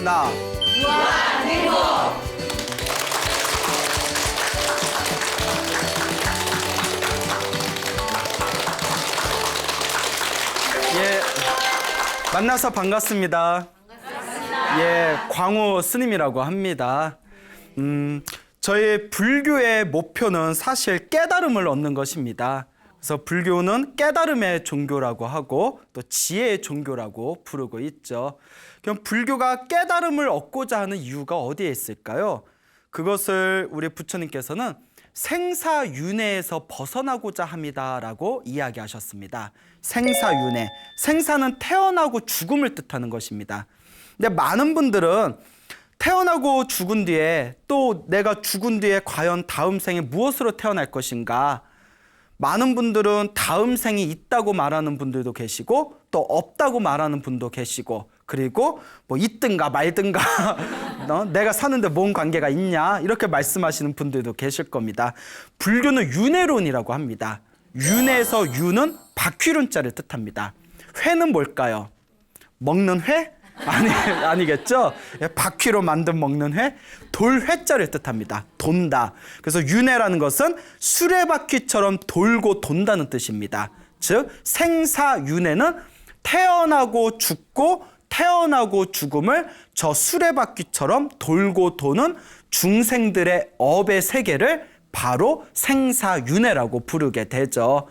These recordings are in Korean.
나. 무한 행복. 예, 만나서 반갑습니다. 예, 광호 스님이라고 합니다. 저희 불교의 목표는 사실 깨달음을 얻는 것입니다. 그래서 불교는 깨달음의 종교라고 하고 또 지혜의 종교라고 부르고 있죠. 그럼 불교가 깨달음을 얻고자 하는 이유가 어디에 있을까요? 그것을 우리 부처님께서는 생사윤회에서 벗어나고자 합니다라고 이야기하셨습니다. 생사윤회. 생사는 태어나고 죽음을 뜻하는 것입니다. 근데 많은 분들은 태어나고 죽은 뒤에 또 내가 죽은 뒤에 과연 다음 생에 무엇으로 태어날 것인가? 많은 분들은 다음 생이 있다고 말하는 분들도 계시고 또 없다고 말하는 분도 계시고 그리고 뭐 있든가 말든가 내가 사는데 뭔 관계가 있냐 이렇게 말씀하시는 분들도 계실 겁니다. 불교는 윤회론이라고 합니다. 윤회에서 윤은 바퀴론자를 뜻합니다. 회는 뭘까요? 먹는 회? 아니겠죠? 바퀴로 만든 먹는 회, 돌회자를 뜻합니다. 돈다. 그래서 윤회라는 것은 수레바퀴처럼 돌고 돈다는 뜻입니다. 즉 생사윤회는 태어나고 죽고 태어나고 죽음을 저 수레바퀴처럼 돌고 도는 중생들의 업의 세계를 바로 생사윤회라고 부르게 되죠.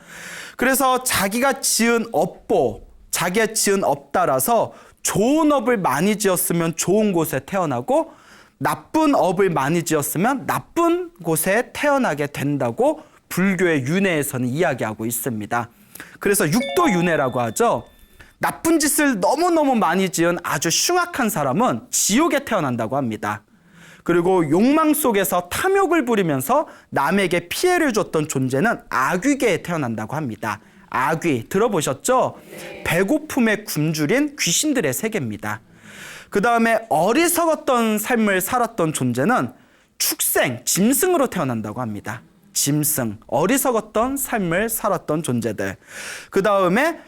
그래서 자기가 지은 업보, 자기가 지은 업 따라서 좋은 업을 많이 지었으면 좋은 곳에 태어나고 나쁜 업을 많이 지었으면 나쁜 곳에 태어나게 된다고 불교의 윤회에서는 이야기하고 있습니다. 그래서 육도윤회라고 하죠. 나쁜 짓을 너무너무 많이 지은 아주 흉악한 사람은 지옥에 태어난다고 합니다. 그리고 욕망 속에서 탐욕을 부리면서 남에게 피해를 줬던 존재는 악귀계에 태어난다고 합니다. 악귀 들어보셨죠? 배고픔에 굶주린 귀신들의 세계입니다. 그 다음에 어리석었던 삶을 살았던 존재는 축생, 짐승으로 태어난다고 합니다. 짐승, 어리석었던 삶을 살았던 존재들. 그 다음에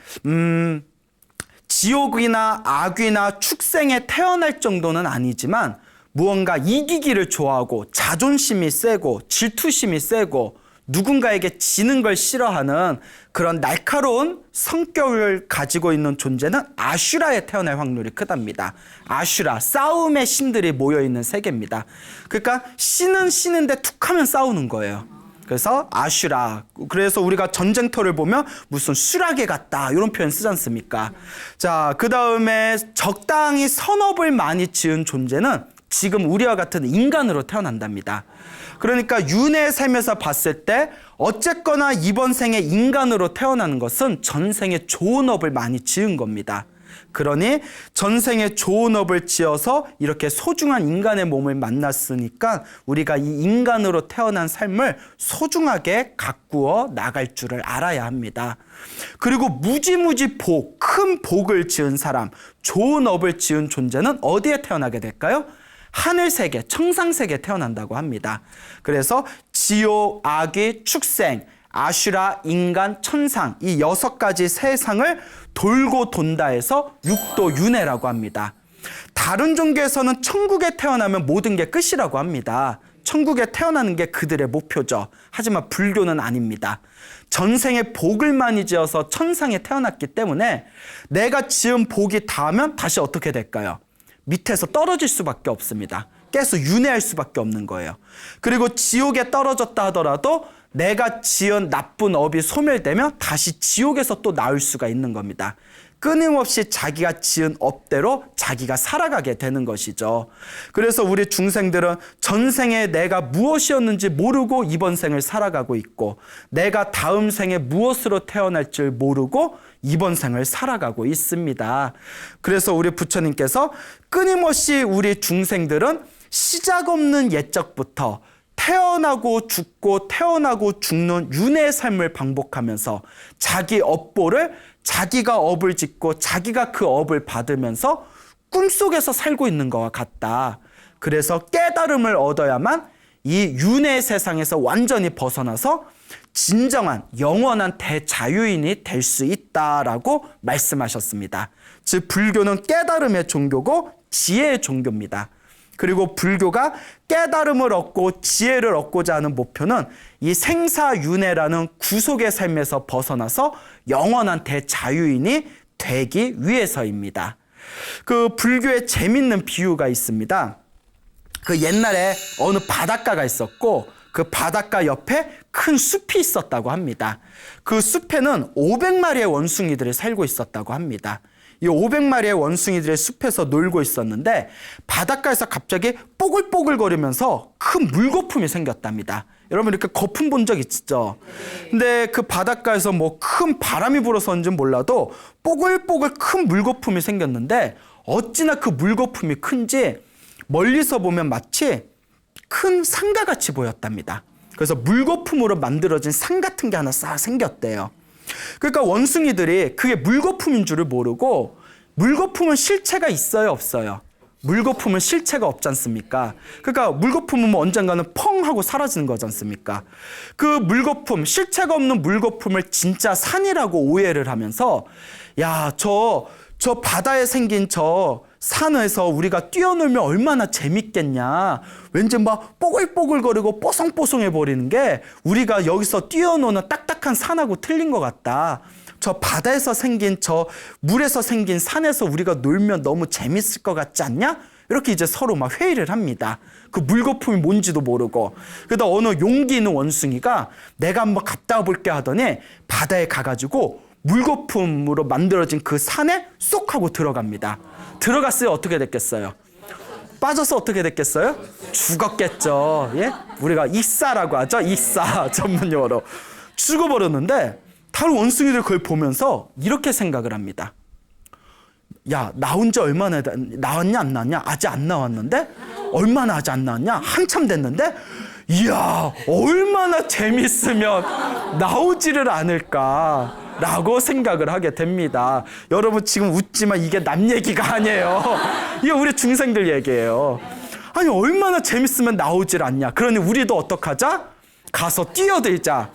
지옥이나 악귀나 축생에 태어날 정도는 아니지만 무언가 이기기를 좋아하고 자존심이 세고 질투심이 세고 누군가에게 지는 걸 싫어하는 그런 날카로운 성격을 가지고 있는 존재는 아슈라에 태어날 확률이 크답니다. 아슈라, 싸움의 신들이 모여있는 세계입니다. 그러니까 신은 신인데 툭하면 싸우는 거예요. 그래서 아슈라. 그래서 우리가 전쟁터를 보면 무슨 수라게 같다 이런 표현 쓰지 않습니까? 자, 그 다음에 적당히 선업을 많이 지은 존재는 지금 우리와 같은 인간으로 태어난답니다. 그러니까 윤회의 삶에서 봤을 때 어쨌거나 이번 생에 인간으로 태어나는 것은 전생에 좋은 업을 많이 지은 겁니다. 그러니 전생에 좋은 업을 지어서 이렇게 소중한 인간의 몸을 만났으니까 우리가 이 인간으로 태어난 삶을 소중하게 가꾸어 나갈 줄을 알아야 합니다. 그리고 무지무지 복, 큰 복을 지은 사람, 좋은 업을 지은 존재는 어디에 태어나게 될까요? 하늘세계, 청상세계에 태어난다고 합니다. 그래서 지옥, 악귀, 축생, 아슈라, 인간, 천상 이 6가지 세상을 돌고 돈다 해서 육도윤회라고 합니다. 다른 종교에서는 천국에 태어나면 모든 게 끝이라고 합니다. 천국에 태어나는 게 그들의 목표죠. 하지만 불교는 아닙니다. 전생에 복을 많이 지어서 천상에 태어났기 때문에 내가 지은 복이 닿으면 다시 어떻게 될까요? 밑에서 떨어질 수밖에 없습니다. 계속 윤회할 수밖에 없는 거예요. 그리고 지옥에 떨어졌다 하더라도 내가 지은 나쁜 업이 소멸되면 다시 지옥에서 또 나올 수가 있는 겁니다. 끊임없이 자기가 지은 업대로 자기가 살아가게 되는 것이죠. 그래서 우리 중생들은 전생에 내가 무엇이었는지 모르고 이번 생을 살아가고 있고 내가 다음 생에 무엇으로 태어날 줄 모르고 이번 생을 살아가고 있습니다. 그래서 우리 부처님께서 끊임없이 우리 중생들은 시작 없는 옛적부터 태어나고 죽고 태어나고 죽는 윤회의 삶을 반복하면서 자기 업보를 자기가 업을 짓고 자기가 그 업을 받으면서 꿈속에서 살고 있는 것과 같다. 그래서 깨달음을 얻어야만 이 윤회의 세상에서 완전히 벗어나서 진정한 영원한 대자유인이 될 수 있다라고 말씀하셨습니다. 즉 불교는 깨달음의 종교고 지혜의 종교입니다. 그리고 불교가 깨달음을 얻고 지혜를 얻고자 하는 목표는 이 생사윤회라는 구속의 삶에서 벗어나서 영원한 대자유인이 되기 위해서입니다. 그 불교에 재밌는 비유가 있습니다. 그 옛날에 어느 바닷가가 있었고 그 바닷가 옆에 큰 숲이 있었다고 합니다. 그 숲에는 500마리의 원숭이들이 살고 있었다고 합니다. 이 500마리의 원숭이들의 숲에서 놀고 있었는데 바닷가에서 갑자기 뽀글뽀글거리면서 큰 물거품이 생겼답니다. 여러분 이렇게 거품 본 적 있죠? 근데 그 바닷가에서 뭐 큰 바람이 불어서인지 몰라도 뽀글뽀글 큰 물거품이 생겼는데 어찌나 그 물거품이 큰지 멀리서 보면 마치 큰 상가 같이 보였답니다. 그래서 물거품으로 만들어진 상 같은 게 하나 싹 생겼대요. 그러니까 원숭이들이 그게 물거품인 줄을 모르고 물거품은 실체가 있어요, 없어요? 물거품은 실체가 없지 않습니까? 그러니까 물거품은 뭐 언젠가는 펑 하고 사라지는 거지 않습니까? 그 물거품, 실체가 없는 물거품을 진짜 산이라고 오해를 하면서 야, 저 바다에 생긴 저 산에서 우리가 뛰어놀면 얼마나 재밌겠냐. 왠지 막 뽀글뽀글거리고 뽀송뽀송해 버리는 게 우리가 여기서 뛰어노는 딱딱한 산하고 틀린 것 같다. 저 바다에서 생긴 저 물에서 생긴 산에서 우리가 놀면 너무 재밌을 것 같지 않냐? 이렇게 이제 서로 막 회의를 합니다. 그 물거품이 뭔지도 모르고. 그러다 어느 용기 있는 원숭이가 내가 한번 갔다 와볼게 하더니 바다에 가가지고 물거품으로 만들어진 그 산에 쏙 하고 들어갑니다. 들어갔어요. 어떻게 됐겠어요? 빠져서 어떻게 됐겠어요? 죽었겠죠. 예? 우리가 익사라고 하죠. 익사 전문용어로. 죽어버렸는데 다른 원숭이들 그걸 보면서 이렇게 생각을 합니다. 야, 나온 지 얼마나 나왔냐 안 나왔냐? 아직 안 나왔는데? 얼마나 아직 안 나왔냐? 한참 됐는데? 이야, 얼마나 재밌으면 나오지를 않을까 라고 생각을 하게 됩니다. 여러분 지금 웃지만 이게 남 얘기가 아니에요. 이게 우리 중생들 얘기예요. 아니 얼마나 재밌으면 나오질 않냐. 그러니 우리도 어떡하자? 가서 뛰어들자.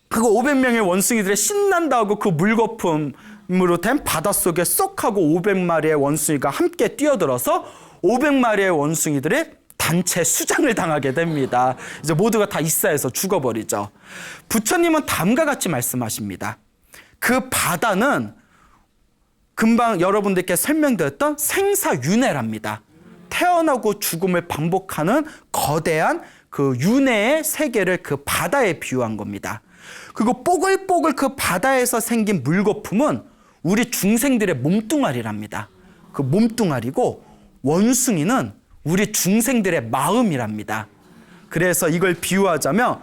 그거 500명의 원숭이들이 신난다 하고 그 물거품으로 된 바닷속에 쏙 하고 500마리의 원숭이가 함께 뛰어들어서 500마리의 원숭이들이 단체 수장을 당하게 됩니다. 이제 모두가 다 익사해서 죽어버리죠. 부처님은 다음과 같이 말씀하십니다. 그 바다는 금방 여러분들께 설명드렸던 생사윤회랍니다. 태어나고 죽음을 반복하는 거대한 그 윤회의 세계를 그 바다에 비유한 겁니다. 그리고 뽀글뽀글 그 바다에서 생긴 물거품은 우리 중생들의 몸뚱아리랍니다. 그 몸뚱아리고 원숭이는 우리 중생들의 마음이랍니다. 그래서 이걸 비유하자면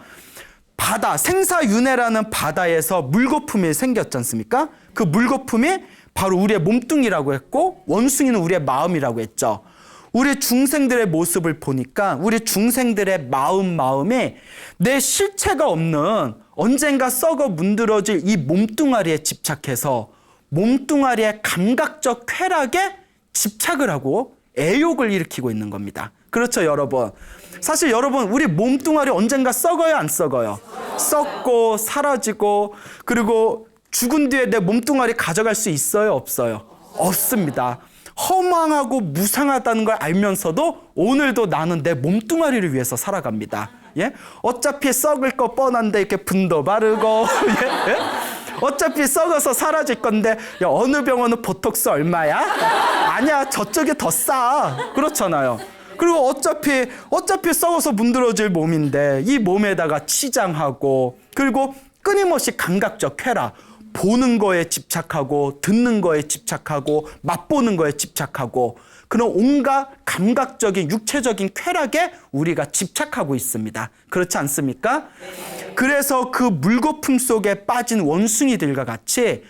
바다, 생사윤회라는 바다에서 물거품이 생겼지 않습니까? 그 물거품이 바로 우리의 몸뚱이라고 했고 원숭이는 우리의 마음이라고 했죠. 우리 중생들의 모습을 보니까 우리 중생들의 마음이 내 실체가 없는 언젠가 썩어 문드러질 이 몸뚱아리에 집착해서 몸뚱아리의 감각적 쾌락에 집착을 하고 애욕을 일으키고 있는 겁니다. 그렇죠, 여러분? 사실 여러분 우리 몸뚱아리 언젠가 썩어요, 안 썩어요? 썩고 사라지고 그리고 죽은 뒤에 내 몸뚱아리 가져갈 수 있어요, 없어요? 없습니다. 허망하고 무상하다는 걸 알면서도 오늘도 나는 내 몸뚱아리를 위해서 살아갑니다. 예? 어차피 썩을 거 뻔한데 이렇게 분도 바르고 예? 예? 어차피 썩어서 사라질 건데 야, 어느 병원은 보톡스 얼마야? 아니야, 저쪽이 더 싸. 그렇잖아요. 그리고 어차피 썩어서 문드러질 몸인데 이 몸에다가 치장하고 그리고 끊임없이 감각적 쾌락, 보는 거에 집착하고 듣는 거에 집착하고 맛보는 거에 집착하고 그런 온갖 감각적인 육체적인 쾌락에 우리가 집착하고 있습니다. 그렇지 않습니까? 그래서 그 물거품 속에 빠진 원숭이들과 같이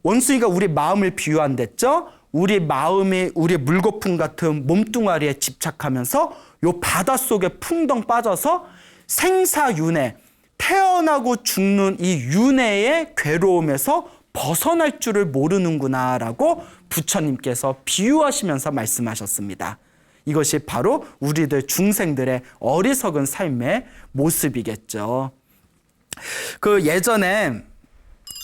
원숭이가 우리 마음을 비유한댔죠. 우리 마음이 우리 물거품 같은 몸뚱아리에 집착하면서 요 바닷속에 풍덩 빠져서 생사윤회, 태어나고 죽는 이 윤회의 괴로움에서 벗어날 줄을 모르는구나라고 부처님께서 비유하시면서 말씀하셨습니다. 이것이 바로 우리들 중생들의 어리석은 삶의 모습이겠죠. 그 예전에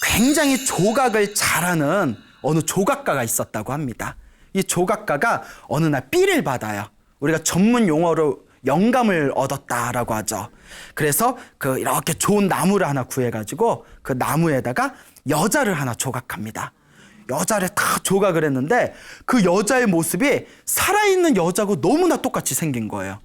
굉장히 조각을 잘하는 어느 조각가가 있었다고 합니다. 이 이 조각가가 어느 날 삐를 받아요. 우리가 전문 용어로 영감을 얻었다라고 하죠. 그래서 그 이렇게 좋은 나무를 하나 구해가지고 그 나무에다가 여자를 하나 조각합니다. 여자를 다 조각을 했는데 그 여자의 모습이 살아있는 여자고 너무나 똑같이 생긴 거예요.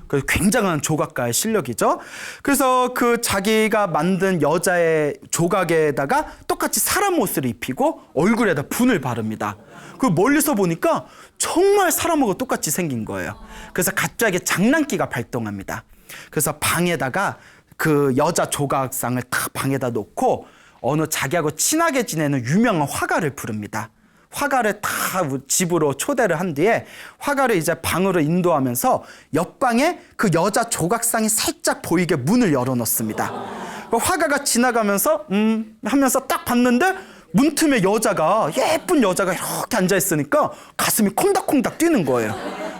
그 굉장한 조각가의 실력이죠. 그래서 그 자기가 만든 여자의 조각에다가 똑같이 사람 옷을 입히고 얼굴에다 분을 바릅니다. 그 멀리서 보니까 정말 사람하고 똑같이 생긴 거예요. 그래서 갑자기 장난기가 발동합니다. 그래서 방에다가 그 여자 조각상을 딱 방에다 놓고 어느 자기하고 친하게 지내는 유명한 화가를 부릅니다. 화가를 다 집으로 초대를 한 뒤에 화가를 이제 방으로 인도하면서 옆방에 그 여자 조각상이 살짝 보이게 문을 열어놓습니다. 그 화가가 지나가면서 하면서 딱 봤는데 문틈에 여자가 예쁜 여자가 이렇게 앉아있으니까 가슴이 콩닥콩닥 뛰는 거예요.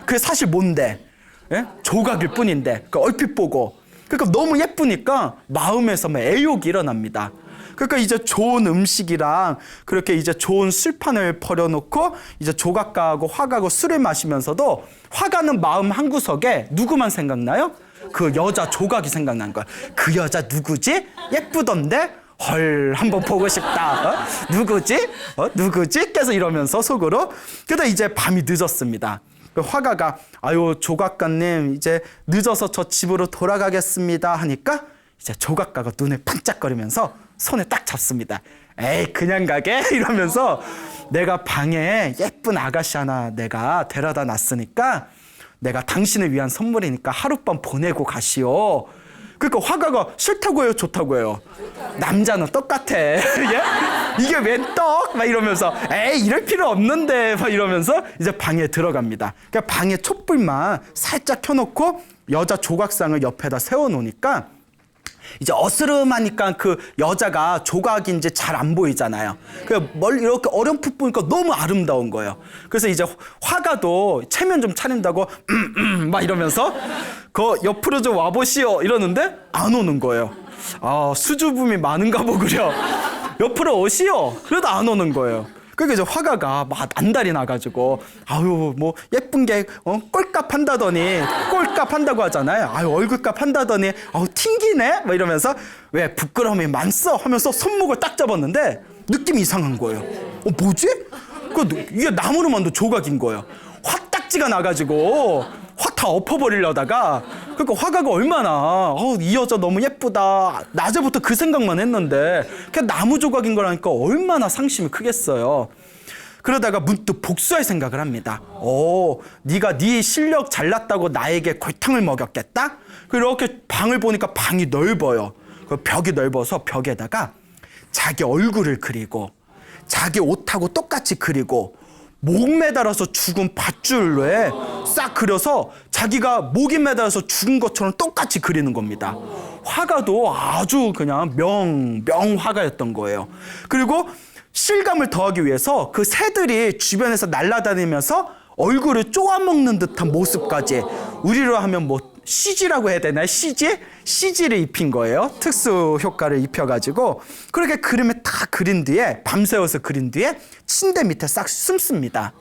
그게 사실 뭔데? 예? 조각일 뿐인데 그 얼핏 보고 그러니까 너무 예쁘니까 마음에서 막 애욕이 일어납니다. 그러니까 이제 좋은 음식이랑 그렇게 이제 좋은 술판을 벌여놓고 이제 조각가하고 화가하고 술을 마시면서도 화가는 마음 한구석에 누구만 생각나요? 그 여자 조각이 생각난 거야. 그 여자 누구지? 예쁘던데? 헐, 한번 보고 싶다. 누구지? 누구지? 계속 이러면서 속으로. 그러다 이제 밤이 늦었습니다. 그 화가가 아유 조각가님 이제 늦어서 저 집으로 돌아가겠습니다 하니까 이제 조각가가 눈을 반짝거리면서 손에 딱 잡습니다. 에이 그냥 가게? 이러면서 내가 방에 예쁜 아가씨 하나 내가 데려다 놨으니까 내가 당신을 위한 선물이니까 하룻밤 보내고 가시오. 그러니까 화가가 싫다고 해요? 좋다고 해요? 남자는 똑같아. 예? 이게 웬 떡? 막 이러면서 에이 이럴 필요 없는데 막 이러면서 이제 방에 들어갑니다. 그러니까 방에 촛불만 살짝 켜놓고 여자 조각상을 옆에다 세워놓으니까 이제 어스름하니까 그 여자가 조각인지 잘 안 보이잖아요. 그 멀리 이렇게 어렴풋 보니까 너무 아름다운 거예요. 그래서 이제 화가도 체면 좀 차린다고 막 이러면서 그 옆으로 좀 와보시오 이러는데 안 오는 거예요. 아 수줍음이 많은가 보구려. 옆으로 오시오. 그래도 안 오는 거예요. 그러니까 이제 화가가 막 안달이 나가지고 아유 뭐 예쁜 게 꼴값 한다더니 꼴값 한다고 하잖아요. 아유 얼굴값 한다더니 아우 튕기네 막 이러면서 왜 부끄러움이 많소 하면서 손목을 딱 잡았는데 느낌이 이상한 거예요. 뭐지? 이게 나무로 만든 조각인 거예요. 화딱지가 나가지고 확 다 엎어버리려다가 그러니까 화가가 얼마나 이 여자 너무 예쁘다 낮에부터 그 생각만 했는데 그냥 나무 조각인 거라니까 얼마나 상심이 크겠어요. 그러다가 문득 복수할 생각을 합니다. 네가 네 실력 잘났다고 나에게 골탕을 먹였겠다? 그렇게 방을 보니까 방이 넓어요. 그 벽이 넓어서 벽에다가 자기 얼굴을 그리고 자기 옷하고 똑같이 그리고 목 매달아서 죽은 밧줄로에 싹 그려서 자기가 목이 매달아서 죽은 것처럼 똑같이 그리는 겁니다. 화가도 아주 그냥 명화가였던 거예요. 그리고 실감을 더하기 위해서 그 새들이 주변에서 날아다니면서 얼굴을 쪼아먹는 듯한 모습까지 우리로 하면 뭐 CG라고 해야 되나요? CG를 입힌 거예요. 특수 효과를 입혀가지고 그렇게 그림을 다 그린 뒤에 밤새워서 그린 뒤에 침대 밑에 싹 숨습니다.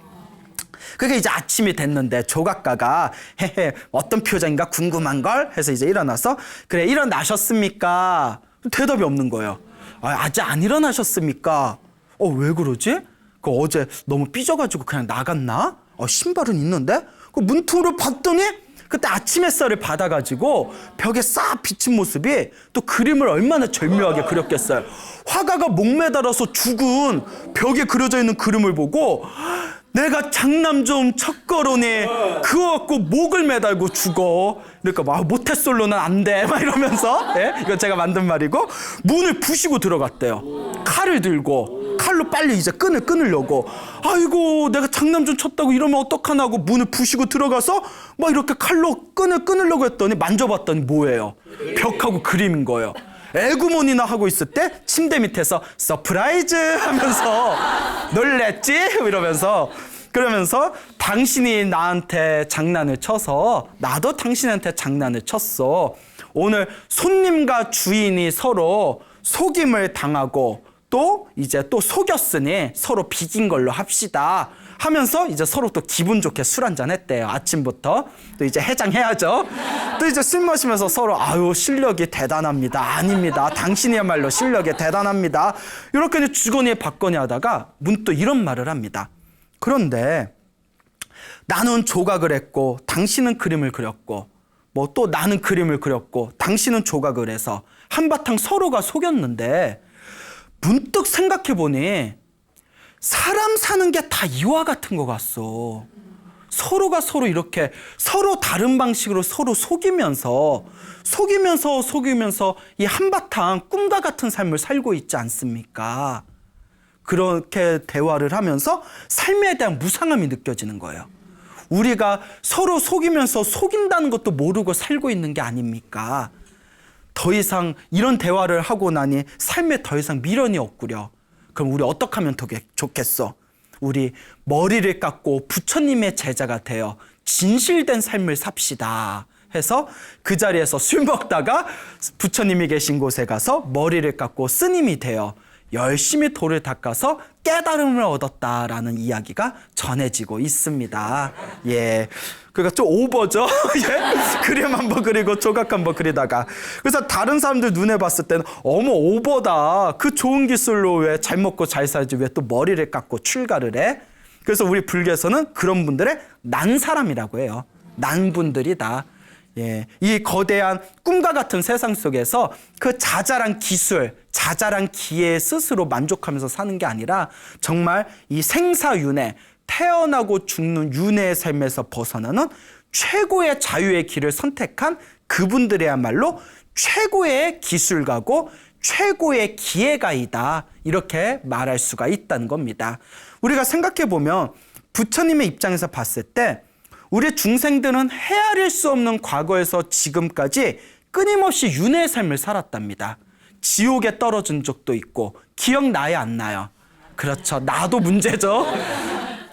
그게 이제 아침이 됐는데 조각가가 헤헤 어떤 표정인가 궁금한걸 해서 이제 일어나서 그래 일어나셨습니까? 대답이 없는 거예요. 아직 안 일어나셨습니까? 왜 그러지? 어제 너무 삐져가지고 그냥 나갔나? 신발은 있는데? 그 문틈으로 봤더니 그때 아침 햇살을 받아가지고 벽에 싹 비친 모습이 또 그림을 얼마나 절묘하게 그렸겠어요. 화가가 목 매달아서 죽은 벽에 그려져 있는 그림을 보고 내가 장남 좀 척거로니 그거 갖고 목을 매달고 죽어. 그러니까 막 모태솔로는 안 돼. 막 이러면서 이건 제가 만든 말이고 문을 부시고 들어갔대요. 칼을 들고 칼로 빨리 이제 끈을 끊으려고 아이고 내가 장남 좀 쳤다고 이러면 어떡하나 하고 문을 부시고 들어가서 막 이렇게 칼로 끈을 끊으려고 했더니 만져봤더니 뭐예요? 벽하고 그림인 거예요. 에구먼이나 하고 있을 때 침대 밑에서 서프라이즈 하면서 놀랬지? 이러면서 그러면서 당신이 나한테 장난을 쳐서 나도 당신한테 장난을 쳤어. 오늘 손님과 주인이 서로 속임을 당하고 또 이제 또 속였으니 서로 비긴 걸로 합시다 하면서 이제 서로 또 기분 좋게 술 한잔 했대요. 아침부터. 또 이제 해장해야죠. 또 이제 술 마시면서 서로 아유 실력이 대단합니다. 아닙니다. 당신이야말로 실력이 대단합니다. 이렇게 이제 주거니 받거니 하다가 문득 이런 말을 합니다. 그런데 나는 조각을 했고 당신은 그림을 그렸고 뭐 또 나는 그림을 그렸고 당신은 조각을 해서 한바탕 서로가 속였는데 문득 생각해보니 사람 사는 게 다 이와 같은 것 같소. 서로가 서로 이렇게 서로 다른 방식으로 서로 속이면서 이 한바탕 꿈과 같은 삶을 살고 있지 않습니까? 그렇게 대화를 하면서 삶에 대한 무상함이 느껴지는 거예요. 우리가 서로 속이면서 속인다는 것도 모르고 살고 있는 게 아닙니까? 더 이상 이런 대화를 하고 나니 삶에 더 이상 미련이 없구려. 그럼 우리 어떻게 하면 좋겠어? 우리 머리를 깎고 부처님의 제자가 되어 진실된 삶을 삽시다 해서 그 자리에서 술 먹다가 부처님이 계신 곳에 가서 머리를 깎고 스님이 되어 열심히 돌을 닦아서 깨달음을 얻었다라는 이야기가 전해지고 있습니다. 예. 그러니까 좀 오버죠? 예? 그림 한번 그리고 조각 한번 그리다가. 그래서 다른 사람들 눈에 봤을 때는 어머 오버다. 그 좋은 기술로 왜 잘 먹고 잘 살지 왜 또 머리를 깎고 출가를 해? 그래서 우리 불교에서는 그런 분들의 난 사람이라고 해요. 난 분들이다. 예, 이 거대한 꿈과 같은 세상 속에서 그 자잘한 기술, 자잘한 기회에 스스로 만족하면서 사는 게 아니라 정말 이 생사윤회, 태어나고 죽는 윤회의 삶에서 벗어나는 최고의 자유의 길을 선택한 그분들이야말로 최고의 기술가고 최고의 기회가이다. 이렇게 말할 수가 있다는 겁니다. 우리가 생각해보면 부처님의 입장에서 봤을 때 우리 중생들은 헤아릴 수 없는 과거에서 지금까지 끊임없이 윤회의 삶을 살았답니다. 지옥에 떨어진 적도 있고 기억나요 안 나요? 그렇죠. 나도 문제죠.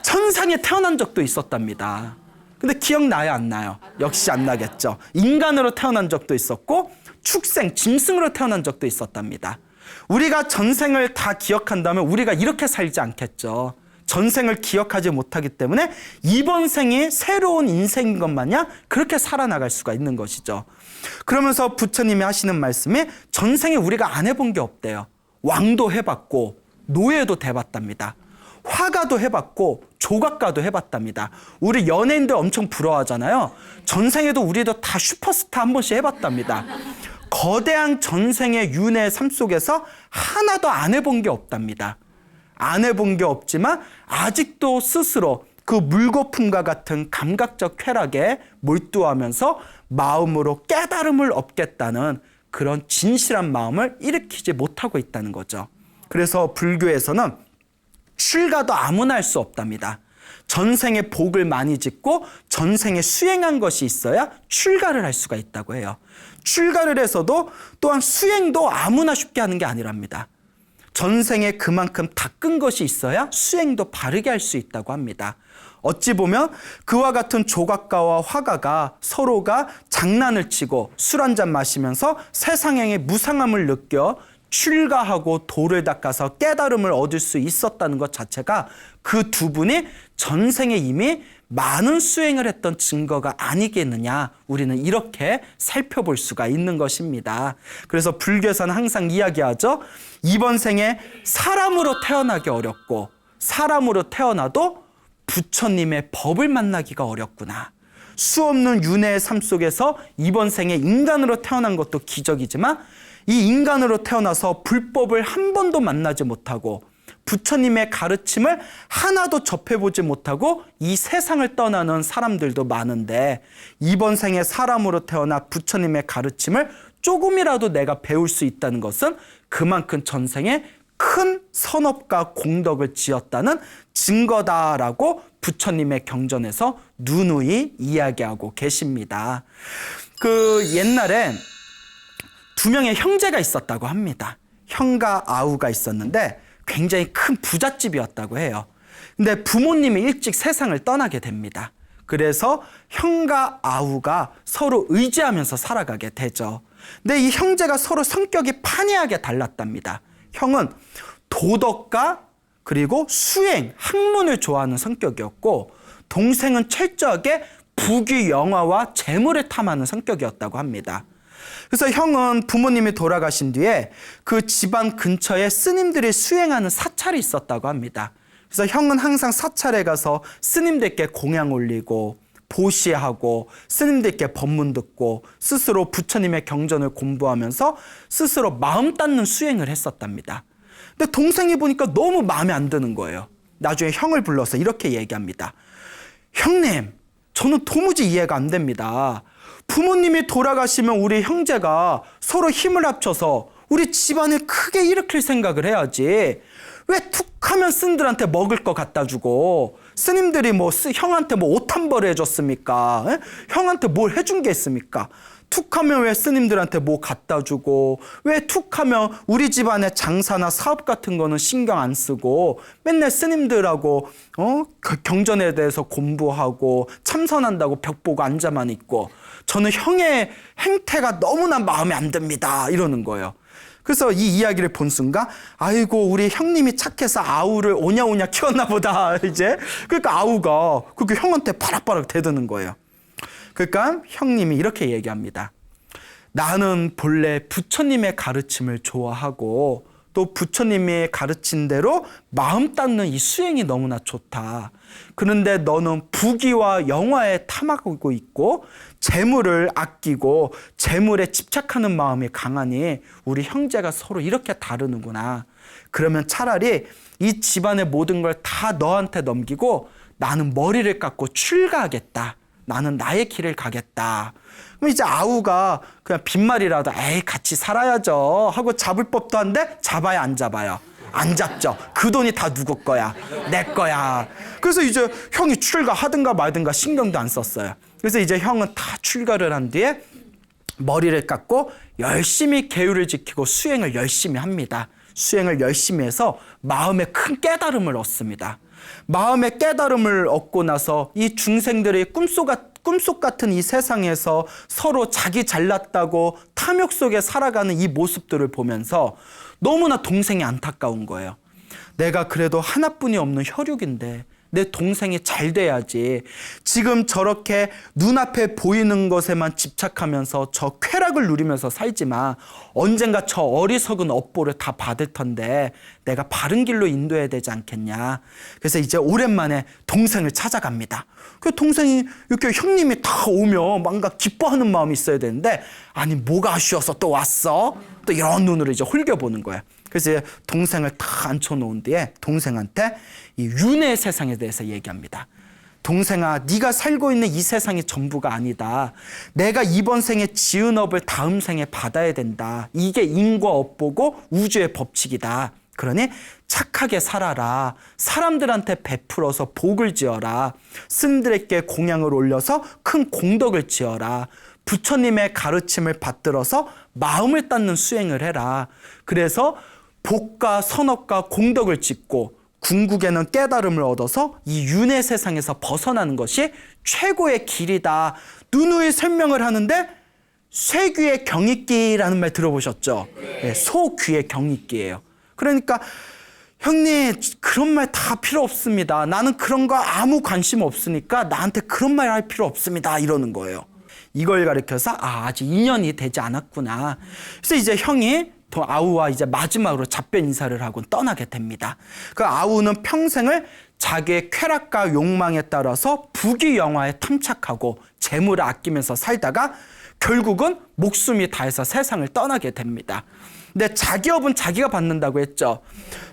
천상에 태어난 적도 있었답니다. 근데 기억나요 안 나요? 역시 안 나겠죠. 인간으로 태어난 적도 있었고 축생, 짐승으로 태어난 적도 있었답니다. 우리가 전생을 다 기억한다면 우리가 이렇게 살지 않겠죠. 전생을 기억하지 못하기 때문에 이번 생이 새로운 인생인 것 마냥 그렇게 살아나갈 수가 있는 것이죠. 그러면서 부처님이 하시는 말씀이 전생에 우리가 안 해본 게 없대요. 왕도 해봤고 노예도 돼봤답니다. 화가도 해봤고 조각가도 해봤답니다. 우리 연예인들 엄청 부러워하잖아요. 전생에도 우리도 다 슈퍼스타 한 번씩 해봤답니다. 거대한 전생의 윤회의 삶 속에서 하나도 안 해본 게 없답니다. 안 해본 게 없지만 아직도 스스로 그 물거품과 같은 감각적 쾌락에 몰두하면서 마음으로 깨달음을 얻겠다는 그런 진실한 마음을 일으키지 못하고 있다는 거죠. 그래서 불교에서는 출가도 아무나 할 수 없답니다. 전생에 복을 많이 짓고 전생에 수행한 것이 있어야 출가를 할 수가 있다고 해요. 출가를 해서도 또한 수행도 아무나 쉽게 하는 게 아니랍니다. 전생에 그만큼 닦은 것이 있어야 수행도 바르게 할 수 있다고 합니다. 어찌 보면 그와 같은 조각가와 화가가 서로가 장난을 치고 술 한잔 마시면서 세상의 무상함을 느껴 출가하고 도를 닦아서 깨달음을 얻을 수 있었다는 것 자체가 그 두 분이 전생에 이미 많은 수행을 했던 증거가 아니겠느냐, 우리는 이렇게 살펴볼 수가 있는 것입니다. 그래서 불교에서는 항상 이야기하죠. 이번 생에 사람으로 태어나기 어렵고 사람으로 태어나도 부처님의 법을 만나기가 어렵구나. 수없는 윤회의 삶 속에서 이번 생에 인간으로 태어난 것도 기적이지만 이 인간으로 태어나서 불법을 한 번도 만나지 못하고 부처님의 가르침을 하나도 접해보지 못하고 이 세상을 떠나는 사람들도 많은데 이번 생에 사람으로 태어나 부처님의 가르침을 조금이라도 내가 배울 수 있다는 것은 그만큼 전생에 큰 선업과 공덕을 지었다는 증거다라고 부처님의 경전에서 누누이 이야기하고 계십니다. 그 옛날에 두 명의 형제가 있었다고 합니다. 형과 아우가 있었는데 굉장히 큰 부잣집이었다고 해요. 근데 부모님이 일찍 세상을 떠나게 됩니다. 그래서 형과 아우가 서로 의지하면서 살아가게 되죠. 근데 이 형제가 서로 성격이 판이하게 달랐답니다. 형은 도덕과 그리고 수행, 학문을 좋아하는 성격이었고, 동생은 철저하게 부귀 영화와 재물을 탐하는 성격이었다고 합니다. 그래서 형은 부모님이 돌아가신 뒤에 그 집안 근처에 스님들이 수행하는 사찰이 있었다고 합니다. 그래서 형은 항상 사찰에 가서 스님들께 공양 올리고 보시하고 스님들께 법문 듣고 스스로 부처님의 경전을 공부하면서 스스로 마음 닦는 수행을 했었답니다. 근데 동생이 보니까 너무 마음에 안 드는 거예요. 나중에 형을 불러서 이렇게 얘기합니다. 형님, 저는 도무지 이해가 안 됩니다. 부모님이 돌아가시면 우리 형제가 서로 힘을 합쳐서 우리 집안을 크게 일으킬 생각을 해야지. 왜 툭하면 스님들한테 먹을 거 갖다 주고 스님들이 형한테 옷 한 벌 해줬습니까? 에? 형한테 뭘 해준 게 있습니까? 툭하면 왜 스님들한테 뭐 갖다 주고 왜 툭하면 우리 집안의 장사나 사업 같은 거는 신경 안 쓰고 맨날 스님들하고 경전에 대해서 공부하고 참선한다고 벽 보고 앉아만 있고 저는 형의 행태가 너무나 마음에 안 듭니다 이러는 거예요. 그래서 이 이야기를 본 순간 아이고 우리 형님이 착해서 아우를 오냐오냐 키웠나 보다 이제. 그러니까 아우가 그렇게 형한테 바락바락 대드는 거예요. 그러니까 형님이 이렇게 얘기합니다. 나는 본래 부처님의 가르침을 좋아하고 또 부처님이 가르친 대로 마음 닦는 이 수행이 너무나 좋다. 그런데 너는 부귀와 영화에 탐하고 있고 재물을 아끼고 재물에 집착하는 마음이 강하니 우리 형제가 서로 이렇게 다르는구나. 그러면 차라리 이 집안의 모든 걸 다 너한테 넘기고 나는 머리를 깎고 출가하겠다. 나는 나의 길을 가겠다. 그럼 이제 아우가 그냥 빈말이라도 에이 같이 살아야죠 하고 잡을 법도 한데 잡아야 안 잡아요. 안 잡죠. 그 돈이 다 누구 거야? 내 거야. 그래서 이제 형이 출가하든가 말든가 신경도 안 썼어요. 그래서 이제 형은 다 출가를 한 뒤에 머리를 깎고 열심히 계율을 지키고 수행을 열심히 합니다. 수행을 열심히 해서 마음에 큰 깨달음을 얻습니다. 마음의 깨달음을 얻고 나서 이 중생들의 꿈속 같은 이 세상에서 서로 자기 잘났다고 탐욕 속에 살아가는 이 모습들을 보면서 너무나 동생이 안타까운 거예요. 내가 그래도 하나뿐이 없는 혈육인데 내 동생이 잘 돼야지. 지금 저렇게 눈앞에 보이는 것에만 집착하면서 저 쾌락을 누리면서 살지만 언젠가 저 어리석은 업보를 다 받을 텐데 내가 바른 길로 인도해야 되지 않겠냐. 그래서 이제 오랜만에 동생을 찾아갑니다. 그 동생이 이렇게 형님이 다 오면 뭔가 기뻐하는 마음이 있어야 되는데 아니 뭐가 아쉬워서 또 왔어? 또 이런 눈으로 이제 홀겨보는 거야. 그래서 이제 동생을 다 앉혀놓은 뒤에 동생한테 이 윤회 세상에 대해서 얘기합니다. 동생아, 네가 살고 있는 이 세상이 전부가 아니다. 내가 이번 생에 지은 업을 다음 생에 받아야 된다. 이게 인과 업보고 우주의 법칙이다. 그러니 착하게 살아라. 사람들한테 베풀어서 복을 지어라. 스님들에게 공양을 올려서 큰 공덕을 지어라. 부처님의 가르침을 받들어서 마음을 닦는 수행을 해라. 그래서 복과 선업과 공덕을 짓고 궁극에는 깨달음을 얻어서 이 윤회 세상에서 벗어나는 것이 최고의 길이다. 누누이 설명을 하는데 쇠귀의 경익기라는 말 들어보셨죠? 네, 소귀의 경익기예요. 그러니까 형님 그런 말 다 필요 없습니다. 나는 그런 거 아무 관심 없으니까 나한테 그런 말 할 필요 없습니다. 이러는 거예요. 이걸 가르쳐서 아직 2년이 되지 않았구나. 그래서 이제 형이 아우와 이제 마지막으로 답변 인사를 하고 떠나게 됩니다. 그 아우는 평생을 자기의 쾌락과 욕망에 따라서 부귀 영화에 탐착하고 재물을 아끼면서 살다가 결국은 목숨이 다해서 세상을 떠나게 됩니다. 근데 자기 업은 자기가 받는다고 했죠.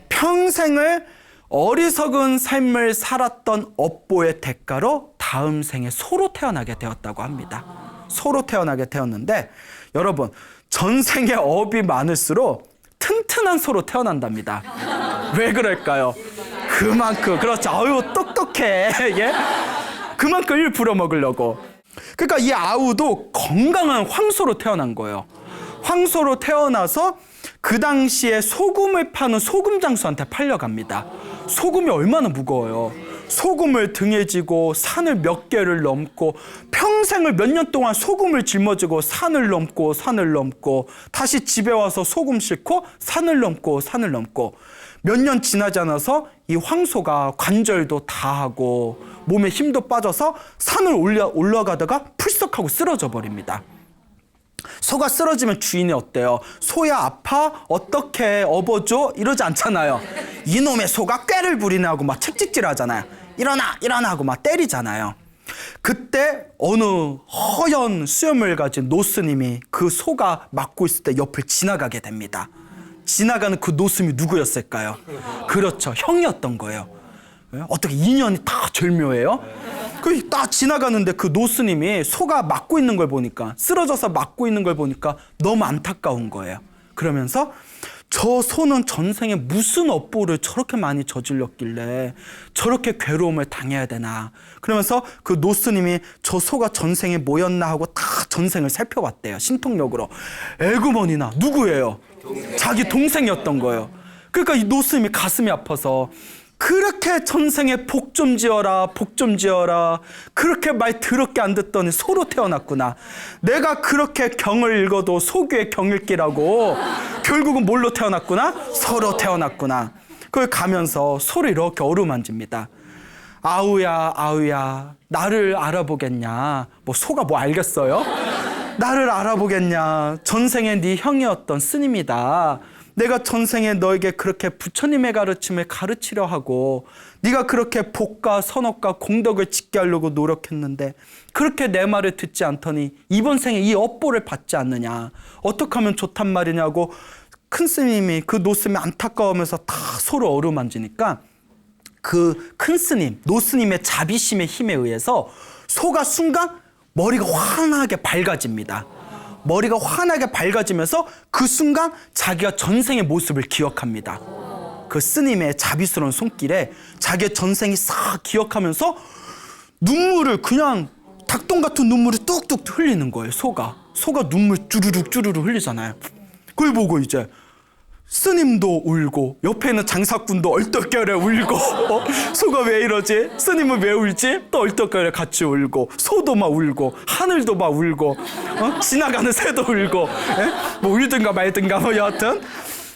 평생을 어리석은 삶을 살았던 업보의 대가로 다음 생에 소로 태어나게 되었다고 합니다. 소로 태어나게 되었는데 여러분 전생에 업이 많을수록 튼튼한 소로 태어난답니다. 왜 그럴까요? 그만큼 그렇죠. 아유 똑똑해. 예? 그만큼 일 부려먹으려고. 그러니까 이 아우도 건강한 황소로 태어난 거예요. 황소로 태어나서 그 당시에 소금을 파는 소금 장수한테 팔려갑니다. 소금이 얼마나 무거워요. 소금을 등에 지고 산을 몇 개를 넘고 평생을 몇 년 동안 소금을 짊어지고 산을 넘고 다시 집에 와서 소금 싣고 산을 넘고 몇 년 지나지 않아서 이 황소가 관절도 다하고 몸에 힘도 빠져서 산을 올라가다가 풀썩하고 쓰러져 버립니다. 소가 쓰러지면 주인이 어때요? 소야 아파? 어떻게 업어줘? 이러지 않잖아요. 이놈의 소가 꾀를 부리네 하고 막 책찍질 하잖아요. 일어나 일어나 하고 막 때리잖아요. 그때 어느 허연 수염을 가진 노스님이 그 소가 맞고 있을 때 옆을 지나가게 됩니다. 지나가는 그 노스님이 누구였을까요? 그렇죠, 형이었던 거예요. 어떻게 인연이 다 절묘해요? 그 딱 지나가는데 그 노스님이 소가 맞고 있는 걸 보니까, 쓰러져서 맞고 있는 걸 보니까 너무 안타까운 거예요. 그러면서 저 소는 전생에 무슨 업보를 저렇게 많이 저질렀길래 저렇게 괴로움을 당해야 되나. 그러면서 그 노스님이 저 소가 전생에 뭐였나 하고 다 전생을 살펴봤대요. 신통력으로. 에구머니나 누구예요? 자기 동생이었던 거예요. 그러니까 이 노스님이 가슴이 아파서 그렇게 전생에 복 좀 지어라, 복 좀 지어라. 그렇게 말 더럽게 안 듣더니 소로 태어났구나. 내가 그렇게 경을 읽어도 소귀의 경 읽기라고 결국은 뭘로 태어났구나? 소로 태어났구나. 그걸 가면서 소를 이렇게 어루만집니다. 아우야, 아우야, 나를 알아보겠냐. 뭐 소가 뭐 알겠어요? 나를 알아보겠냐. 전생에 네 형이었던 스님이다. 내가 전생에 너에게 그렇게 부처님의 가르침을 가르치려 하고 네가 그렇게 복과 선업과 공덕을 짓게 하려고 노력했는데 그렇게 내 말을 듣지 않더니 이번 생에 이 업보를 받지 않느냐. 어떻게 하면 좋단 말이냐고 큰 스님이, 그 노스님이 안타까우면서 다 소를 어루만지니까 그 큰 스님, 노스님의 자비심의 힘에 의해서 소가 순간 머리가 환하게 밝아집니다. 머리가 환하게 밝아지면서 그 순간 자기가 전생의 모습을 기억합니다. 그 스님의 자비스러운 손길에 자기의 전생이 싹 기억하면서 눈물을, 그냥 닭똥 같은 눈물을 뚝뚝 흘리는 거예요. 소가 눈물 쭈르륵 흘리잖아요. 그걸 보고 이제 스님도 울고 옆에 있는 장사꾼도 얼떨결에 울고 소가 왜 이러지? 스님은 왜 울지? 또 얼떨결에 같이 울고 소도 막 울고 하늘도 막 울고 지나가는 새도 울고 뭐 울든가 말든가 뭐 여하튼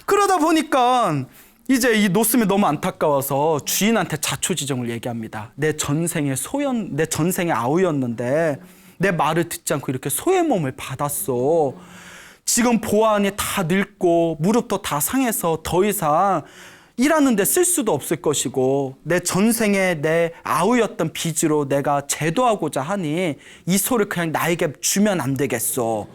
그러다 보니까 이제 이 노스님이 너무 안타까워서 주인한테 자초지종을 얘기합니다. 내 전생의 아우였는데 내 말을 듣지 않고 이렇게 소의 몸을 받았어. 지금 보안이 다 늙고 무릎도 다 상해서 더 이상 일하는 데 쓸 수도 없을 것이고 내 전생에 내 아우였던 빚으로 내가 제도하고자 하니 이 소를 그냥 나에게 주면 안 되겠어.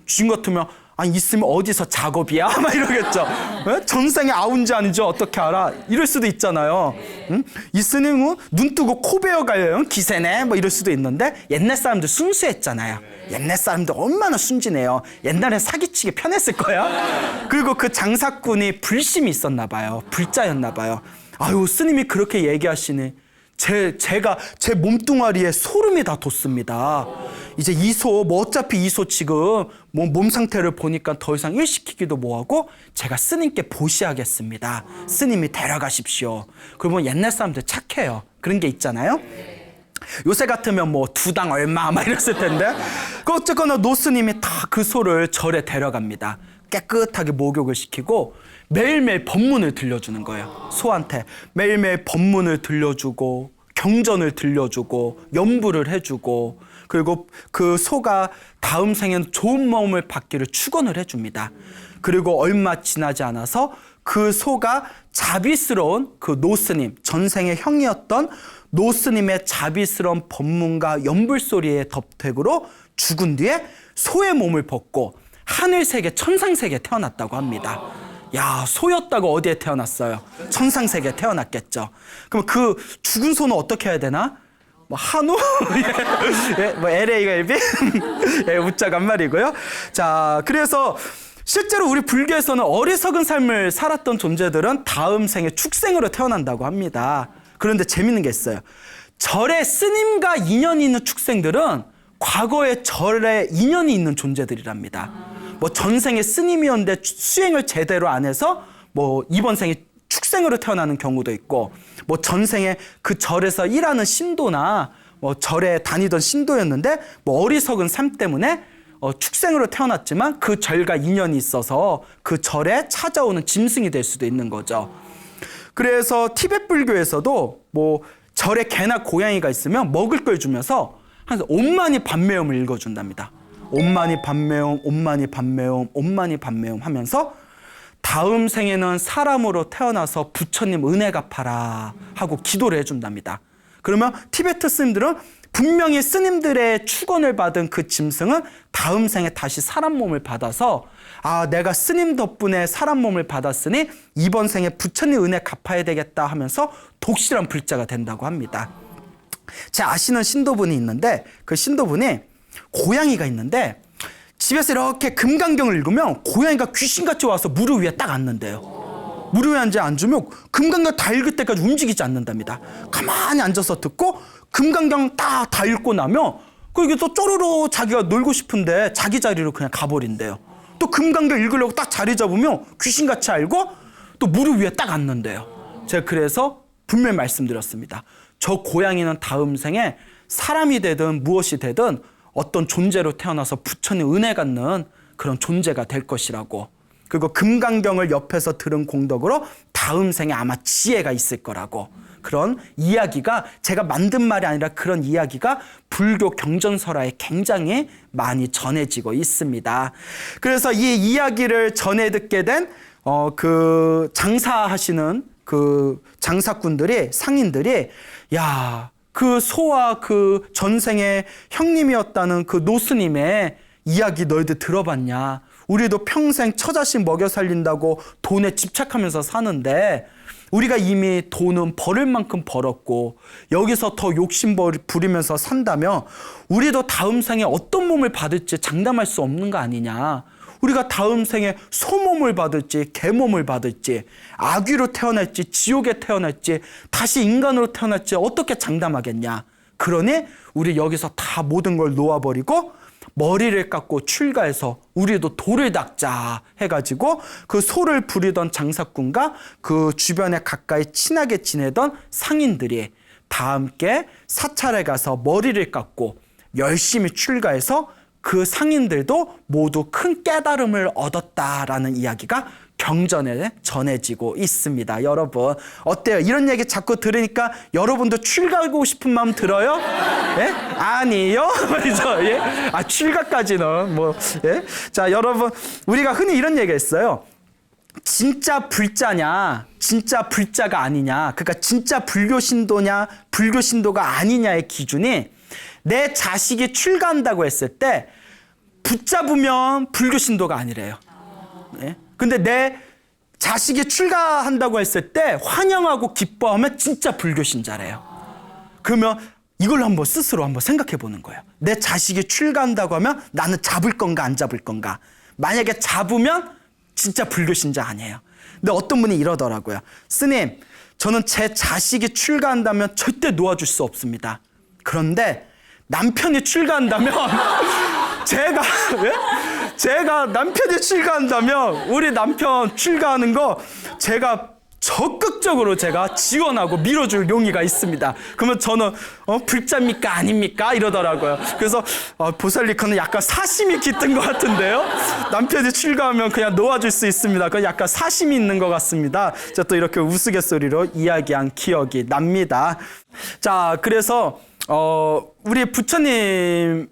주인 같으면 아니 있으면 어디서 작업이야? 막 이러겠죠. 왜? 전생에 아우인지 아닌지 어떻게 알아? 이럴 수도 있잖아요. 응? 이 스님은 눈 뜨고 코 베어갈 기세네? 뭐 이럴 수도 있는데 옛날 사람들 순수했잖아요. 옛날 사람들 얼마나 순진해요. 옛날에 사기치기 편했을 거야. 그리고 그 장사꾼이 불심이 있었나 봐요. 불자였나 봐요. 아유, 스님이 그렇게 얘기하시니 제가 제 몸뚱아리에 소름이 다 돋습니다. 이제 이 소, 뭐 어차피 이 소 지금 몸 상태를 보니까 더 이상 일시키기도 뭐하고 제가 스님께 보시하겠습니다. 스님이 데려가십시오. 그러면 옛날 사람들 착해요. 그런 게 있잖아요. 요새 같으면 뭐 2당 얼마 막 이랬을 텐데 그 어쨌거나 노스님이 다 그 소를 절에 데려갑니다. 깨끗하게 목욕을 시키고 매일매일 법문을 들려주는 거예요. 소한테 매일매일 법문을 들려주고 경전을 들려주고 연부를 해주고 그리고 그 소가 다음 생엔 좋은 몸을 받기를 축원을 해줍니다. 그리고 얼마 지나지 않아서 그 소가 자비스러운 그 노스님, 전생의 형이었던 노스님의 자비스러운 법문과 연불소리의 덕택으로 죽은 뒤에 소의 몸을 벗고 하늘세계, 천상세계에 태어났다고 합니다. 야, 소였다고 어디에 태어났어요? 천상세계에 태어났겠죠. 그럼 그 죽은 소는 어떻게 해야 되나? 뭐 한우? 예, 뭐 LA가 일비? 예, 웃자간 말이고요. 자, 그래서 실제로 우리 불교에서는 어리석은 삶을 살았던 존재들은 다음 생에 축생으로 태어난다고 합니다. 그런데 재밌는 게 있어요. 절에 스님과 인연이 있는 축생들은 과거에 절에 인연이 있는 존재들이랍니다. 뭐 전생에 스님이었는데 수행을 제대로 안 해서 뭐 이번 생에 축생으로 태어나는 경우도 있고 뭐 전생에 그 절에서 일하는 신도나 뭐 절에 다니던 신도였는데 뭐 어리석은 삶 때문에 축생으로 태어났지만 그 절과 인연이 있어서 그 절에 찾아오는 짐승이 될 수도 있는 거죠. 그래서 티베트 불교에서도 뭐 절에 개나 고양이가 있으면 먹을 걸 주면서 항상 옴마니 밤매움을 읽어준답니다. 옴마니 밤매움, 옴마니 밤매움, 옴마니 밤매움 하면서 다음 생에는 사람으로 태어나서 부처님 은혜 갚아라 하고 기도를 해준답니다. 그러면 티베트 스님들은 분명히 스님들의 축원을 받은 그 짐승은 다음 생에 다시 사람 몸을 받아서 내가 스님 덕분에 사람 몸을 받았으니 이번 생에 부처님 은혜 갚아야 되겠다 하면서 독실한 불자가 된다고 합니다. 제 아시는 신도분이 있는데 그 신도분이 고양이가 있는데 집에서 이렇게 금강경을 읽으면 고양이가 귀신같이 와서 무릎 위에 딱 앉는데요. 무릎 위에 앉으면 금강경 다 읽을 때까지 움직이지 않는답니다. 가만히 앉아서 듣고 금강경 다 읽고 나면 이게 또 쪼르르 자기가 놀고 싶은데 자기 자리로 그냥 가버린대요. 또 금강경 읽으려고 딱 자리 잡으면 귀신같이 알고 또 무릎 위에 딱 앉는데요. 제가 그래서 분명히 말씀드렸습니다. 저 고양이는 다음 생에 사람이 되든 무엇이 되든 어떤 존재로 태어나서 부처님 은혜 갖는 그런 존재가 될 것이라고. 그리고 금강경을 옆에서 들은 공덕으로 다음 생에 아마 지혜가 있을 거라고. 그런 이야기가 제가 만든 말이 아니라 그런 이야기가 불교 경전설화에 굉장히 많이 전해지고 있습니다. 그래서 이 이야기를 전해 듣게 된 그 장사하시는 그 장사꾼들이 상인들이 그 소와 그 전생의 형님이었다는 그 노스님의 이야기 너희들 들어봤냐? 우리도 평생 처자식 먹여 살린다고 돈에 집착하면서 사는데 우리가 이미 돈은 벌을 만큼 벌었고 여기서 더 욕심 부리면서 산다면 우리도 다음 생에 어떤 몸을 받을지 장담할 수 없는 거 아니냐. 우리가 다음 생에 소몸을 받을지 개몸을 받을지 아귀로 태어날지 지옥에 태어날지 다시 인간으로 태어날지 어떻게 장담하겠냐. 그러니 우리 여기서 다 모든 걸 놓아버리고 머리를 깎고 출가해서 우리도 돌을 닦자 해가지고 그 소를 부리던 장사꾼과 그 주변에 가까이 친하게 지내던 상인들이 다 함께 사찰에 가서 머리를 깎고 열심히 출가해서 그 상인들도 모두 큰 깨달음을 얻었다라는 이야기가 경전에 전해지고 있습니다. 여러분 어때요? 이런 얘기 자꾸 들으니까 여러분도 출가하고 싶은 마음 들어요? 예? 아니요? 말이죠. 예? 출가까지는 뭐 예? 자, 여러분 우리가 흔히 이런 얘기했어요. 진짜 불자냐, 진짜 불자가 아니냐. 그러니까 진짜 불교 신도냐, 불교 신도가 아니냐의 기준이 내 자식이 출가한다고 했을 때 붙잡으면 불교 신도가 아니래요. 예? 근데 내 자식이 출가한다고 했을 때 환영하고 기뻐하면 진짜 불교 신자래요. 그러면 이걸로 한번 스스로 한번 생각해 보는 거예요. 내 자식이 출가한다고 하면 나는 잡을 건가 안 잡을 건가. 만약에 잡으면 진짜 불교 신자 아니에요. 근데 어떤 분이 이러더라고요. 스님, 저는 제 자식이 출가한다면 절대 놓아줄 수 없습니다. 그런데 남편이 출가한다면 제가 남편이 출가한다면 우리 남편 출가하는 거 제가 적극적으로 제가 지원하고 밀어줄 용의가 있습니다. 그러면 저는 불자입니까 아닙니까 이러더라고요. 그래서 보살리크는 약간 사심이 깃든 것 같은데요. 남편이 출가하면 그냥 놓아줄 수 있습니다. 그건 약간 사심이 있는 것 같습니다. 제가 또 이렇게 우스갯소리로 이야기한 기억이 납니다. 자, 그래서 우리 부처님께서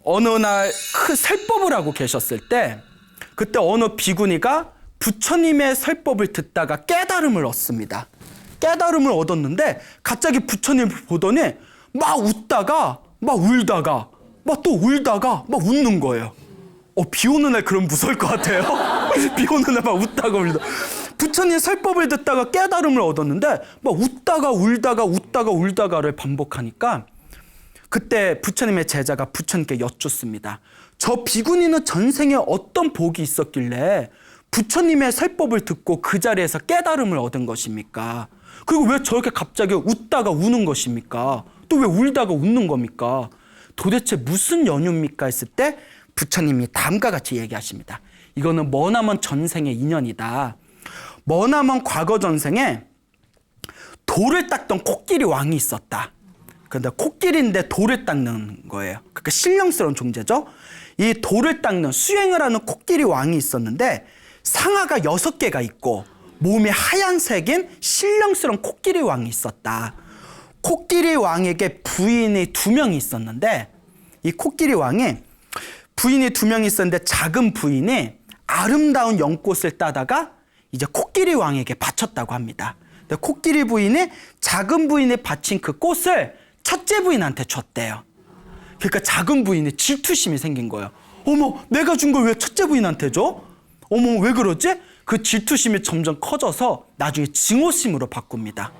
어느 날 큰 설법을 하고 계셨을 때 그때 어느 비구니가 부처님의 설법을 듣다가 깨달음을 얻습니다. 깨달음을 얻었는데 갑자기 부처님을 보더니 막 웃다가 막 울다가 막 또 울다가 막 웃는 거예요. 비 오는 날 그럼 무서울 것 같아요. 비 오는 날 막 웃다가 울다. 부처님 설법을 듣다가 깨달음을 얻었는데 막 웃다가 울다가를 반복하니까 그때 부처님의 제자가 부처님께 여쭙습니다. 저 비구니는 전생에 어떤 복이 있었길래 부처님의 설법을 듣고 그 자리에서 깨달음을 얻은 것입니까? 그리고 왜 저렇게 갑자기 웃다가 우는 것입니까? 또 왜 울다가 웃는 겁니까? 도대체 무슨 연유입니까? 했을 때 부처님이 다음과 같이 얘기하십니다. 이거는 머나먼 전생의 인연이다. 머나먼 과거 전생에 돌을 닦던 코끼리 왕이 있었다. 근데 코끼리인데 돌을 닦는 거예요. 그러니까 신령스러운 존재죠. 이 돌을 닦는 수행을 하는 코끼리 왕이 있었는데 상아가 6개가 있고 몸이 하얀색인 신령스러운 코끼리 왕이 있었다. 코끼리 왕에게 부인이 2명이 있었는데 이 코끼리 왕이 부인이 2명이 있었는데 작은 부인이 아름다운 연꽃을 따다가 이제 코끼리 왕에게 바쳤다고 합니다. 근데 코끼리 부인이 작은 부인이 바친 그 꽃을 첫째 부인한테 줬대요. 그러니까 작은 부인이 질투심이 생긴 거예요. 어머, 내가 준 걸 왜 첫째 부인한테 줘? 어머, 왜 그러지? 그 질투심이 점점 커져서 나중에 증오심으로 바꿉니다.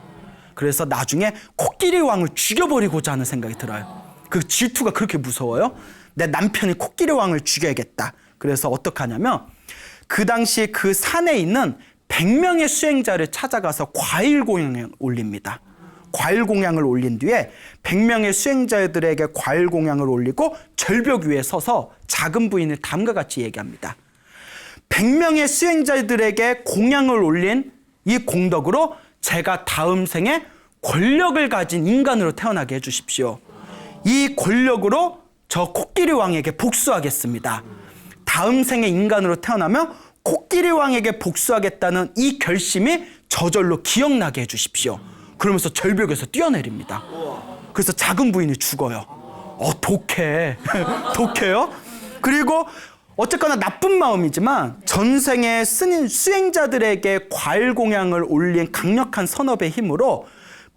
그래서 나중에 코끼리 왕을 죽여버리고자 하는 생각이 들어요. 그 질투가 그렇게 무서워요. 내 남편이 코끼리 왕을 죽여야겠다. 그래서 어떻게 하냐면 그 당시 그 산에 있는 100명의 수행자를 찾아가서 과일 공양을 올립니다. 과일 공양을 올린 뒤에 100명의 수행자들에게 과일 공양을 올리고 절벽 위에 서서 작은 부인을 다음과 같이 얘기합니다. 100명의 수행자들에게 공양을 올린 이 공덕으로 제가 다음 생에 권력을 가진 인간으로 태어나게 해주십시오. 이 권력으로 저 코끼리 왕에게 복수하겠습니다. 다음 생에 인간으로 태어나면 코끼리 왕에게 복수하겠다는 이 결심이 저절로 기억나게 해주십시오. 그러면서 절벽에서 뛰어내립니다. 그래서 작은 부인이 죽어요. 독해. 독해요? 그리고 어쨌거나 나쁜 마음이지만 전생에 수행자들에게 과일 공양을 올린 강력한 선업의 힘으로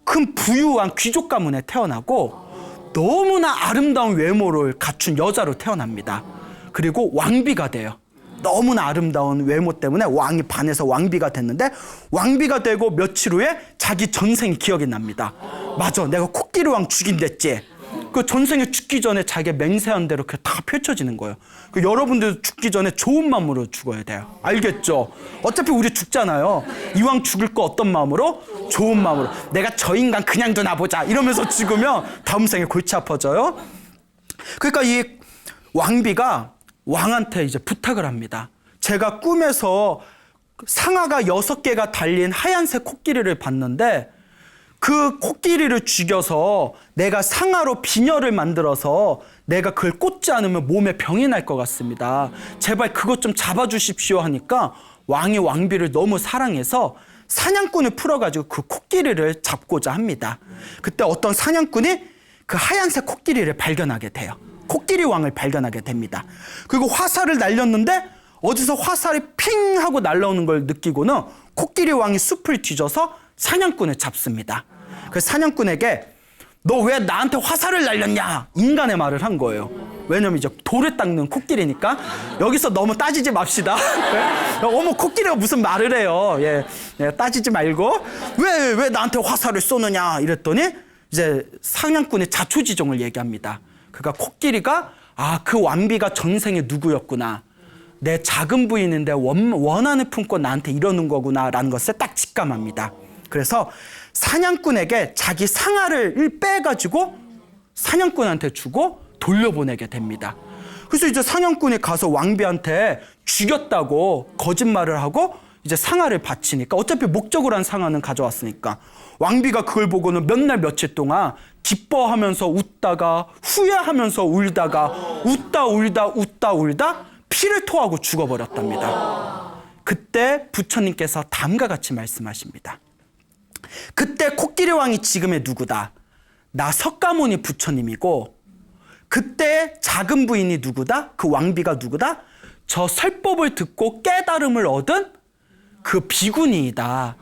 큰 부유한 귀족 가문에 태어나고 너무나 아름다운 외모를 갖춘 여자로 태어납니다. 그리고 왕비가 돼요. 너무나 아름다운 외모 때문에 왕이 반해서 왕비가 됐는데 왕비가 되고 며칠 후에 자기 전생이 기억이 납니다. 맞아, 내가 코끼리 왕 죽인댔지. 그 전생에 죽기 전에 자기가 맹세한 대로 그게 다 펼쳐지는 거예요. 그 여러분들도 죽기 전에 좋은 마음으로 죽어야 돼요. 알겠죠? 어차피 우리 죽잖아요. 이왕 죽을 거 어떤 마음으로? 좋은 마음으로. 내가 저 인간 그냥 두나보자 이러면서 죽으면 다음 생에 골치 아파져요. 그러니까 이 왕비가 왕한테 이제 부탁을 합니다. 제가 꿈에서 상아가 6개가 달린 하얀색 코끼리를 봤는데 그 코끼리를 죽여서 내가 상아로 비녀를 만들어서 내가 그걸 꽂지 않으면 몸에 병이 날 것 같습니다. 제발 그것 좀 잡아주십시오 하니까 왕이 왕비를 너무 사랑해서 사냥꾼을 풀어가지고 그 코끼리를 잡고자 합니다. 그때 어떤 사냥꾼이 그 하얀색 코끼리를 발견하게 돼요. 코끼리 왕을 발견하게 됩니다. 그리고 화살을 날렸는데 어디서 화살이 핑 하고 날라오는 걸 느끼고는 코끼리 왕이 숲을 뒤져서 사냥꾼을 잡습니다. 그 사냥꾼에게 너 왜 나한테 화살을 날렸냐? 인간의 말을 한 거예요. 왜냐면 이제 돌을 닦는 코끼리니까 여기서 너무 따지지 맙시다. 어머, 코끼리가 무슨 말을 해요. 예, 따지지 말고 왜 나한테 화살을 쏘느냐 이랬더니 이제 사냥꾼의 자초지종을 얘기합니다. 그러니까 코끼리가 그 왕비가 전생에 누구였구나. 내 작은 부인인데 원한을 품고 나한테 이러는 거구나라는 것을 딱 직감합니다. 그래서 사냥꾼에게 자기 상아를 빼가지고 사냥꾼한테 주고 돌려보내게 됩니다. 그래서 이제 사냥꾼이 가서 왕비한테 죽였다고 거짓말을 하고 이제 상아를 바치니까 어차피 목적으로 한 상아는 가져왔으니까 왕비가 그걸 보고는 몇 날 며칠 동안 기뻐하면서 웃다가 후회하면서 울다가 웃다 울다 피를 토하고 죽어버렸답니다. 그때 부처님께서 다음과 같이 말씀하십니다. 그때 코끼리 왕이 지금의 누구다? 나 석가모니 부처님이고 그때 작은 부인이 누구다? 그 왕비가 누구다? 저 설법을 듣고 깨달음을 얻은 그 비구니이다.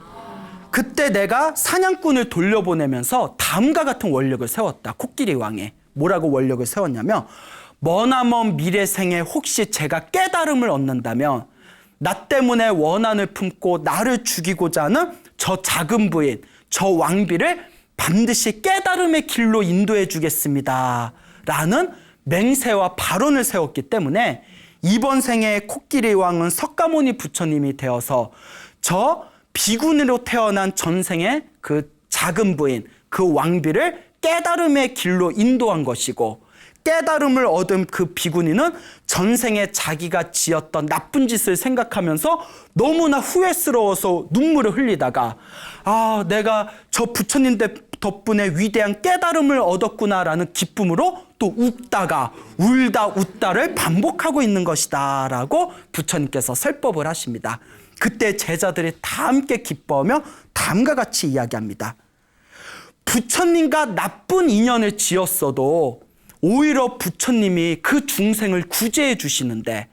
그때 내가 사냥꾼을 돌려보내면서 다음과 같은 원력을 세웠다. 코끼리 왕에. 뭐라고 원력을 세웠냐면 머나먼 미래생에 혹시 제가 깨달음을 얻는다면 나 때문에 원한을 품고 나를 죽이고자 하는 저 작은 부인, 저 왕비를 반드시 깨달음의 길로 인도해 주겠습니다. 라는 맹세와 발언을 세웠기 때문에 이번 생에 코끼리 왕은 석가모니 부처님이 되어서 저 비군으로 태어난 전생의 그 작은 부인, 그 왕비를 깨달음의 길로 인도한 것이고 깨달음을 얻은 그 비구니는 전생에 자기가 지었던 나쁜 짓을 생각하면서 너무나 후회스러워서 눈물을 흘리다가 내가 저 부처님 덕분에 위대한 깨달음을 얻었구나라는 기쁨으로 또 웃다가 울다 웃다를 반복하고 있는 것이다 라고 부처님께서 설법을 하십니다. 그때 제자들이 다 함께 기뻐하며 다음과 같이 이야기합니다. 부처님과 나쁜 인연을 지었어도 오히려 부처님이 그 중생을 구제해 주시는데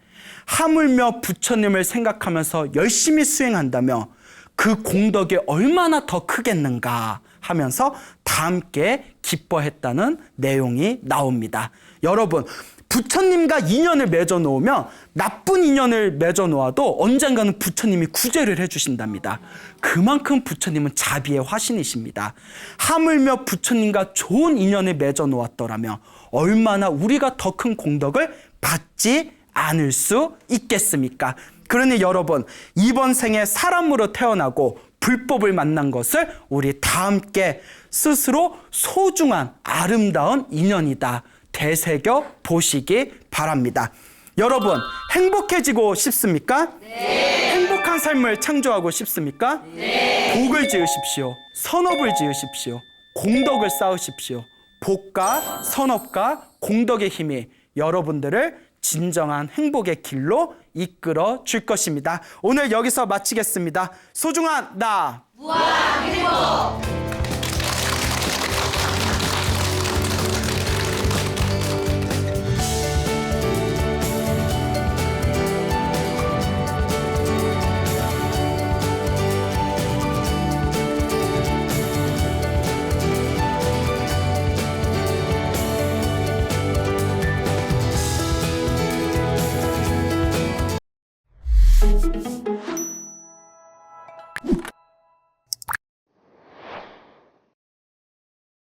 하물며 부처님을 생각하면서 열심히 수행한다며 그 공덕이 얼마나 더 크겠는가 하면서 다 함께 기뻐했다는 내용이 나옵니다. 여러분, 부처님과 인연을 맺어 놓으면 나쁜 인연을 맺어 놓아도 언젠가는 부처님이 구제를 해주신답니다. 그만큼 부처님은 자비의 화신이십니다. 하물며 부처님과 좋은 인연을 맺어 놓았더라면 얼마나 우리가 더 큰 공덕을 받지 않을 수 있겠습니까? 그러니 여러분, 이번 생에 사람으로 태어나고 불법을 만난 것을 우리 다 함께 스스로 소중한 아름다운 인연이다 되새겨 보시기 바랍니다. 여러분, 행복해지고 싶습니까? 네. 행복한 삶을 창조하고 싶습니까? 네. 복을 지으십시오. 선업을 지으십시오. 공덕을 쌓으십시오. 복과 선업과 공덕의 힘이 여러분들을 진정한 행복의 길로 이끌어 줄 것입니다. 오늘 여기서 마치겠습니다. 소중한 나 무한 행복.